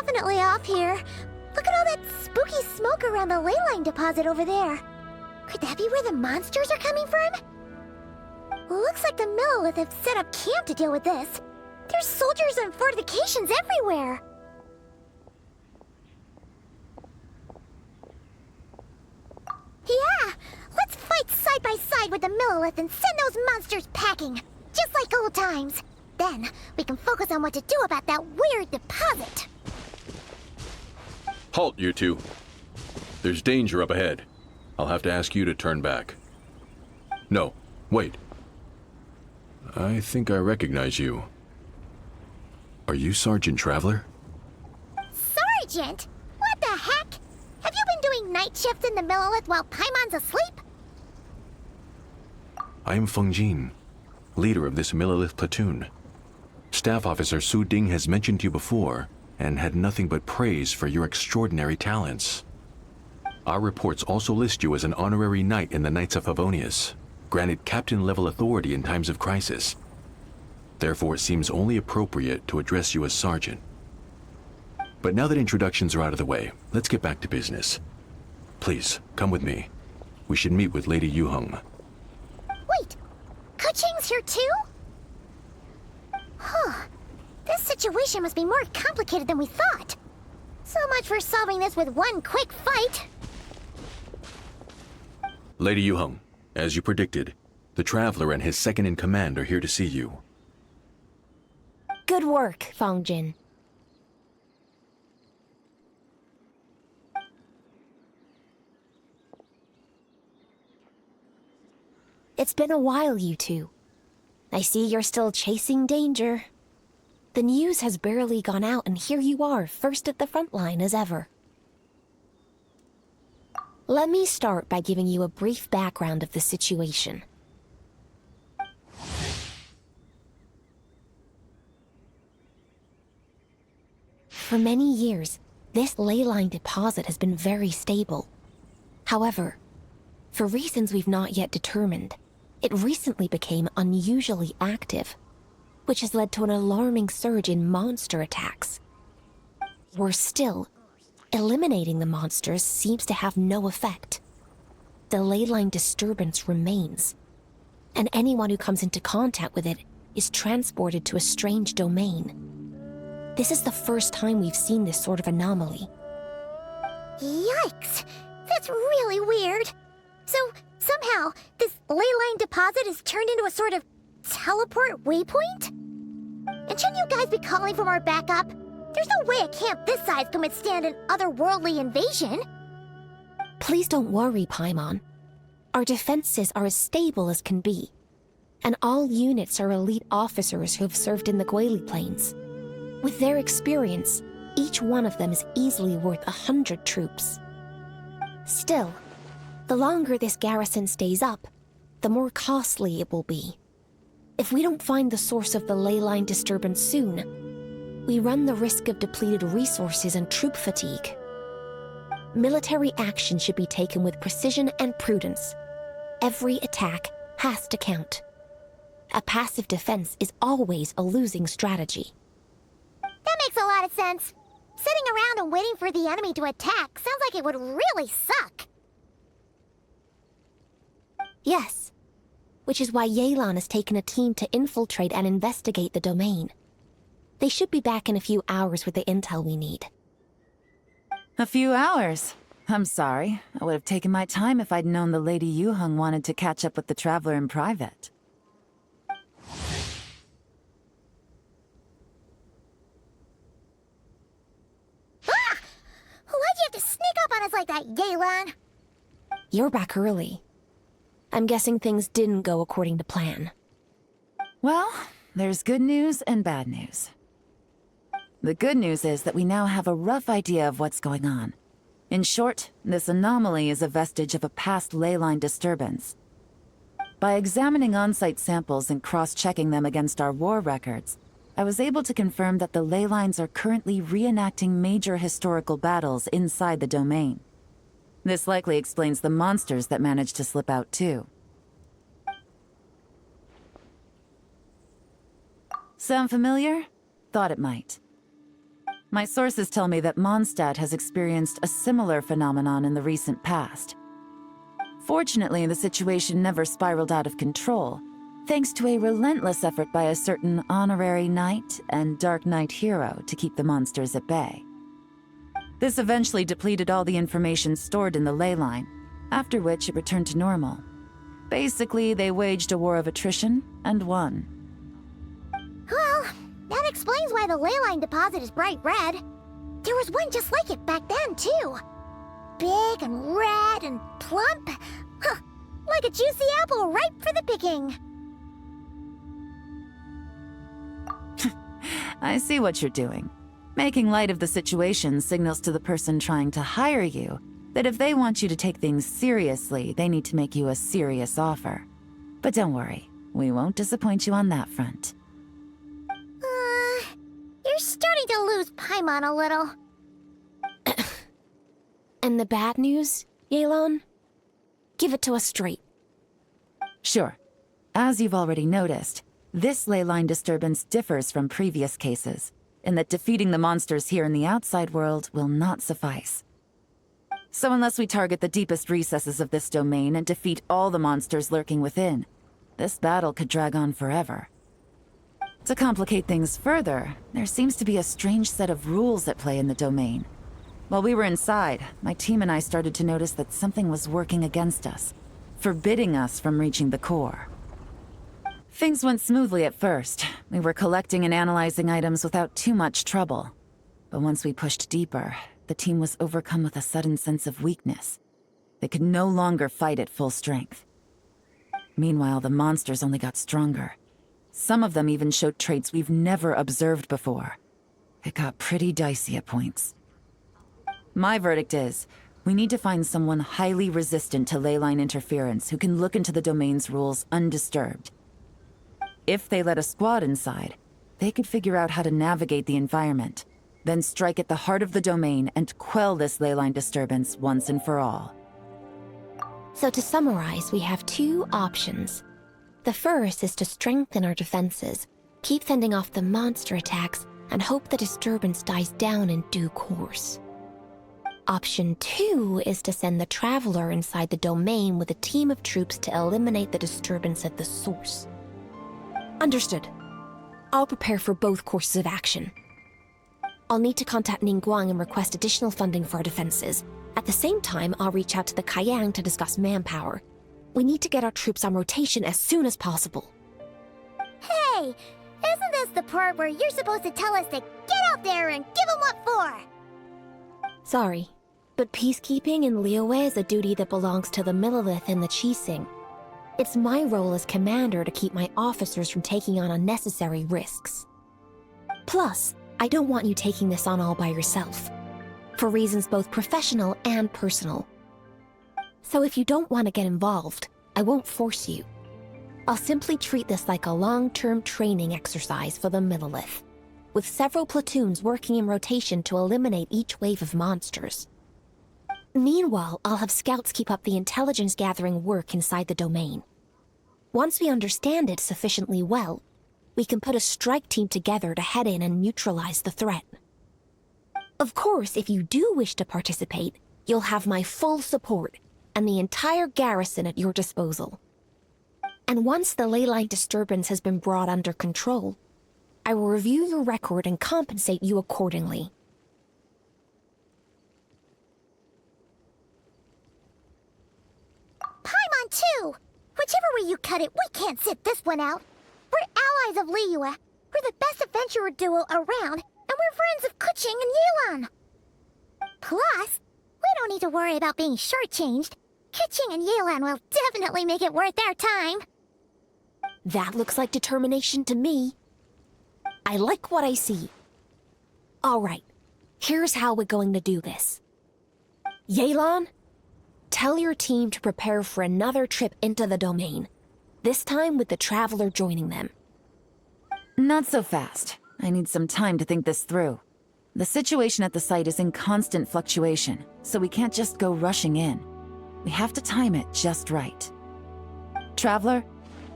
definitely off here. Look at all that spooky smoke around the ley line deposit over there. Could that be where the monsters are coming from? Looks like the Millilith have set up camp to deal with this. There's soldiers and fortifications everywhere. Yeah, let's fight side by side with the Millilith and send those monsters packing, just like old times. Then, we can focus on what to do about that weird deposit. Halt, you two. There's danger up ahead. I'll have to ask you to turn back. No, wait. I think I recognize you. Are you Sergeant Traveler? Sergeant? What the heck? Have you been doing night shifts in the Millilith while Paimon's asleep? I am Feng Jin, leader of this Millilith platoon. Staff Officer Su Ding has mentioned you before, and had nothing but praise for your extraordinary talents. Our reports also list you as an honorary knight in the Knights of Favonius, granted captain-level authority in times of crisis. Therefore, it seems only appropriate to address you as Sergeant. But now that introductions are out of the way, let's get back to business. Please, come with me. We should meet with Lady Yuheng. Wait, Keqing's here too? Huh. This situation must be more complicated than we thought. So much for solving this with one quick fight. Lady Yuheng, as you predicted, the Traveler and his second-in-command are here to see you. Good work, Feng Jin. It's been a while, you two. I see you're still chasing danger. The news has barely gone out, and here you are, first at the front line as ever. Let me start by giving you a brief background of the situation. For many years, this ley line deposit has been very stable. However, for reasons we've not yet determined, it recently became unusually active, which has led to an alarming surge in monster attacks. Worse still, eliminating the monsters seems to have no effect. The ley line disturbance remains, and anyone who comes into contact with it is transported to a strange domain. This is the first time we've seen this sort of anomaly. Yikes! That's really weird. So, somehow, this ley line deposit is turned into a sort of teleport waypoint? And shouldn't you guys be calling for more backup? There's no way a camp this size can withstand an otherworldly invasion. Please don't worry, Paimon. Our defenses are as stable as can be, and all units are elite officers who have served in the Guili Plains. With their experience, each one of them is easily worth 100 troops. Still, the longer this garrison stays up, the more costly it will be. If we don't find the source of the ley line disturbance soon, we run the risk of depleted resources and troop fatigue. Military action should be taken with precision and prudence. Every attack has to count. A passive defense is always a losing strategy. That makes a lot of sense. Sitting around and waiting for the enemy to attack sounds like it would really suck. Yes, which is why Yelan has taken a team to infiltrate and investigate the domain. They should be back in a few hours with the intel we need. A few hours? I'm sorry. I would have taken my time if I'd known the Lady Yuheng wanted to catch up with the Traveler in private. Ah! Why'd you have to sneak up on us like that, Yelan? You're back early. I'm guessing things didn't go according to plan. Well, there's good news and bad news. The good news is that we now have a rough idea of what's going on. In short, this anomaly is a vestige of a past ley line disturbance. By examining on-site samples and cross-checking them against our war records, I was able to confirm that the ley lines are currently reenacting major historical battles inside the domain. This likely explains the monsters that managed to slip out too. Sound familiar? Thought it might. My sources tell me that Mondstadt has experienced a similar phenomenon in the recent past. Fortunately, the situation never spiraled out of control, thanks to a relentless effort by a certain honorary knight and Dark Knight hero to keep the monsters at bay. This eventually depleted all the information stored in the ley line, after which it returned to normal. Basically, they waged a war of attrition and won. Well, that explains why the ley line deposit is bright red. There was one just like it back then, too. Big and red and plump. Huh, like a juicy apple ripe for the picking. I see what you're doing. Making light of the situation signals to the person trying to hire you that if they want you to take things seriously, they need to make you a serious offer. But don't worry, we won't disappoint you on that front. You're starting to lose Paimon a little. And the bad news, Yelan? Give it to us straight. Sure. As you've already noticed, this ley line disturbance differs from previous cases, in that defeating the monsters here in the outside world will not suffice. So unless we target the deepest recesses of this domain and defeat all the monsters lurking within, this battle could drag on forever. To complicate things further, there seems to be a strange set of rules at play in the domain. While we were inside, my team and I started to notice that something was working against us, forbidding us from reaching the core. Things went smoothly at first. We were collecting and analyzing items without too much trouble. But once we pushed deeper, the team was overcome with a sudden sense of weakness. They could no longer fight at full strength. Meanwhile, the monsters only got stronger. Some of them even showed traits we've never observed before. It got pretty dicey at points. My verdict is, we need to find someone highly resistant to ley line interference who can look into the domain's rules undisturbed. If they let a squad inside, they could figure out how to navigate the environment, then strike at the heart of the domain and quell this ley line disturbance once and for all. So to summarize, we have two options. The first is to strengthen our defenses, keep fending off the monster attacks, and hope the disturbance dies down in due course. Option 2 is to send the Traveler inside the domain with a team of troops to eliminate the disturbance at the source. Understood. I'll prepare for both courses of action. I'll need to contact Ningguang and request additional funding for our defenses. At the same time, I'll reach out to the Kayang to discuss manpower. We need to get our troops on rotation as soon as possible. Hey, isn't this the part where you're supposed to tell us to get out there and give them what for? Sorry, but peacekeeping in Liyue is a duty that belongs to the Millelith and the Qixing. It's my role as commander to keep my officers from taking on unnecessary risks. Plus, I don't want you taking this on all by yourself, for reasons both professional and personal. So if you don't want to get involved, I won't force you. I'll simply treat this like a long-term training exercise for the Millelith, with several platoons working in rotation to eliminate each wave of monsters. Meanwhile, I'll have scouts keep up the intelligence-gathering work inside the domain. Once we understand it sufficiently well, we can put a strike team together to head in and neutralize the threat. Of course, if you do wish to participate, you'll have my full support and the entire garrison at your disposal. And once the ley line disturbance has been brought under control, I will review your record and compensate you accordingly. Paimon too! Whichever way you cut it, we can't sit this one out. We're allies of Liyue. We're the best adventurer duo around, and we're friends of Keqing and Yelan. Plus, we don't need to worry about being shortchanged. Keqing and Yelan will definitely make it worth their time. That looks like determination to me. I like what I see. All right, here's how we're going to do this. Yelan, tell your team to prepare for another trip into the domain, this time with the Traveler joining them. Not so fast. I need some time to think this through. The situation at the site is in constant fluctuation, so we can't just go rushing in. We have to time it just right. Traveler,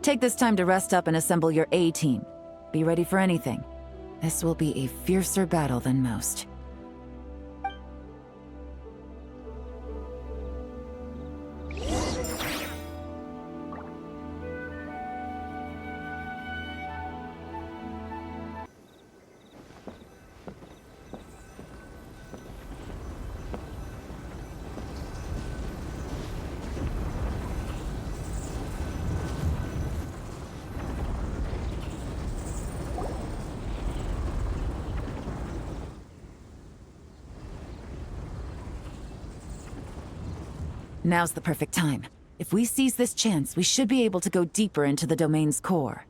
take this time to rest up and assemble your A-team. Be ready for anything. This will be a fiercer battle than most. Now's the perfect time. If we seize this chance, we should be able to go deeper into the domain's core.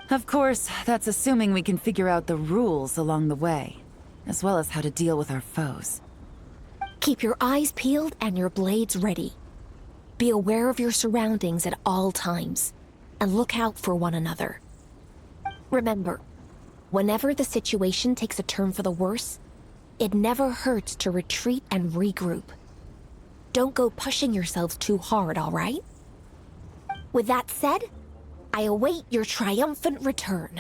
Of course, that's assuming we can figure out the rules along the way, as well as how to deal with our foes. Keep your eyes peeled and your blades ready. Be aware of your surroundings at all times, and look out for one another. Remember, whenever the situation takes a turn for the worse, it never hurts to retreat and regroup. Don't go pushing yourselves too hard, all right? With that said, I await your triumphant return.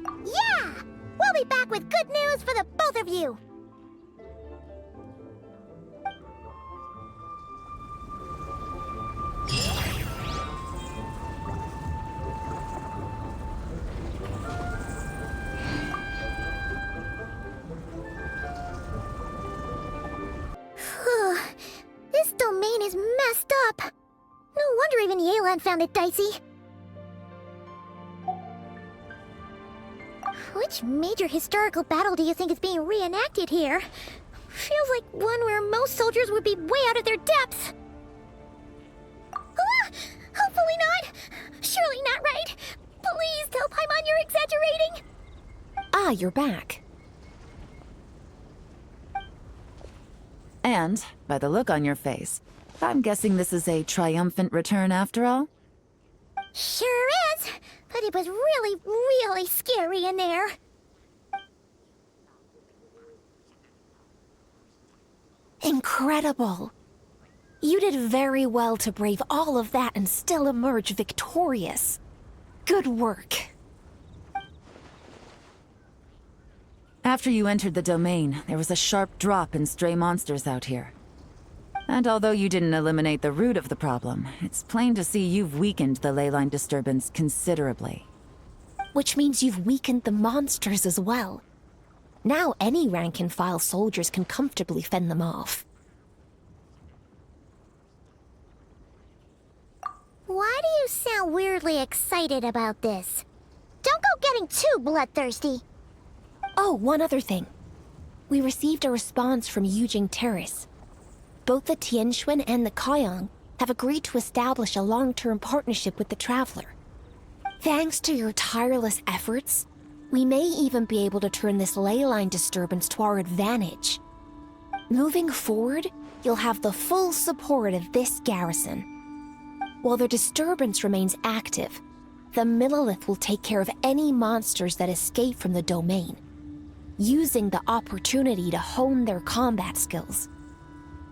Yeah! We'll be back with good news for the both of you! This domain is messed up. No wonder even Yelan found it dicey. Which major historical battle do you think is being reenacted here? Feels like one where most soldiers would be way out of their depths. Ah, hopefully not. Surely not right. Please tell Paimon you're exaggerating. Ah, you're back. And, by the look on your face, I'm guessing this is a triumphant return after all? Sure is, but it was really, really scary in there. Incredible. You did very well to brave all of that and still emerge victorious. Good work. After you entered the domain, there was a sharp drop in stray monsters out here. And although you didn't eliminate the root of the problem, it's plain to see you've weakened the ley line disturbance considerably. Which means you've weakened the monsters as well. Now any rank-and-file soldiers can comfortably fend them off. Why do you sound weirdly excited about this? Don't go getting too bloodthirsty. Oh, one other thing. We received a response from Yujing Terrace. Both the Tianxuan and the Kaiyang have agreed to establish a long-term partnership with the Traveler. Thanks to your tireless efforts, we may even be able to turn this ley line disturbance to our advantage. Moving forward, you'll have the full support of this garrison. While the disturbance remains active, the Millelith will take care of any monsters that escape from the domain, using the opportunity to hone their combat skills.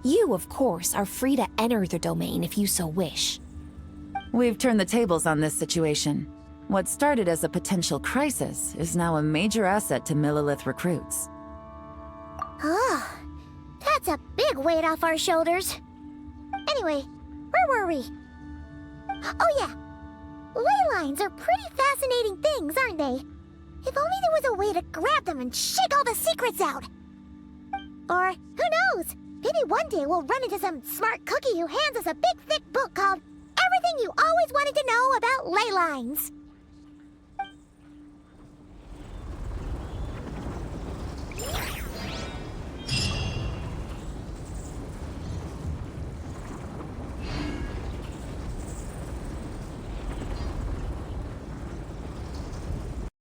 You, of course, are free to enter the domain if you so wish. We've turned the tables on this situation. What started as a potential crisis is now a major asset to Millelith recruits. Oh, that's a big weight off our shoulders. Anyway, where were we? Oh yeah, ley lines are pretty fascinating things, aren't they? If only there was a way to grab them and shake all the secrets out. Or, who knows? Maybe one day we'll run into some smart cookie who hands us a big thick book called Everything You Always Wanted to Know About Ley Lines.